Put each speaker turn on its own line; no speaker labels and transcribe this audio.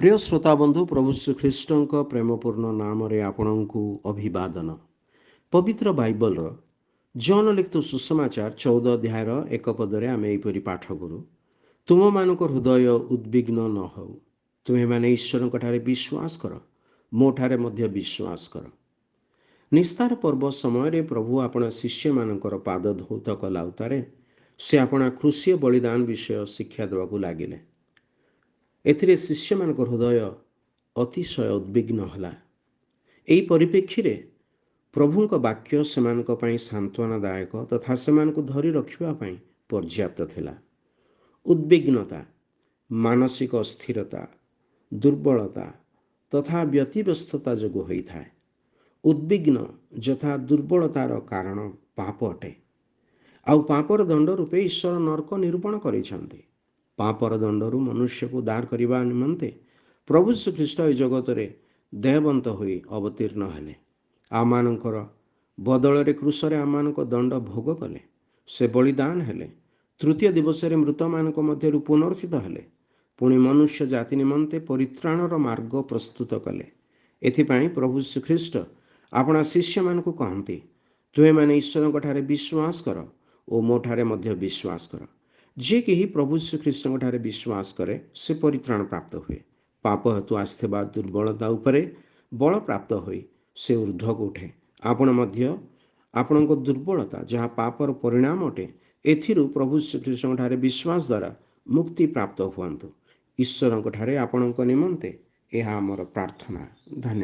प्रिय श्रोता बंधु प्रभु श्रीख्रीष्ट प्रेमपूर्ण नाम आपण को अभिवादन। पवित्र बाइबल जॉन लिखित सुसमाचार 14 अध्यायर 1 पदरे आम यहीपरि पाठ करूँ। तुम मान हृदय उद्विग्न न हो, तुम्हें माने ईश्वर ठारे विश्वास कर, मो ठारे मध्य विश्वास कर। निस्तार पर्व समय प्रभु आपण शिष्य मानकर पाद धौत कला उतारे से आपणा क्रूसीय बलिदान विषय शिक्षा देवाक लगिले। एथिरे शिष्य मान हृदय अतिशय उद्विग्न हला। एही परिप्रेक्षी प्रभुंक वाक्य सेमानक पई सांत्वनादायक तथा सेमानक धरी रखिबा पई पर्याप्त थिला। उद्विग्नता, मानसिक अस्थिरता, दुर्बलता तथा व्यतिव्यस्तता जोगु होई थाए। उद्विग्न जथा दुर्बलतार कारण पाप अटे। आउ पापर दंड रूपे ईश्वर नरक निरूपण करिसेंती। पापर दंडरू मनुष्य को दार करने निमंते प्रभु श्रीख्रीष्ट ए जगत रे देहवंत होई अवतीर्ण हेले। आमानकर बदल क्रूसरे आमानक दंड भोग कले, से बलिदान हेले। तृतीय दिवस मृत मानक मध्यरु पुनर्थित हेले, पुणी मनुष्य जाति निमंते परित्राणर मार्ग प्रस्तुत कले। एथिपाई प्रभु श्रीख्रीष्ट आपणा शिष्य मानक कहती, तुहे माने ईश्वर ठारे विश्वास कर ओ मो ठारे मध्य विश्वास कर। जे कि प्रभु श्रीकृष्ण ठारे विश्वास करे से परित्राण प्राप्त हुए। पाप हेतु आस्थिबा दुर्बलता उपरे बल प्राप्त होई से ऊर्ध्वक उठे। आपण मध्य आपणक दुर्बलता जहाँ पापर परिणाम अटे, एथिरु प्रभु श्रीकृष्ण ठारे विश्वास द्वारा मुक्ति प्राप्त हुअन्तु। ईश्वर ठारे आपणक निमंते यह आमर प्रार्थना। धन्यवाद।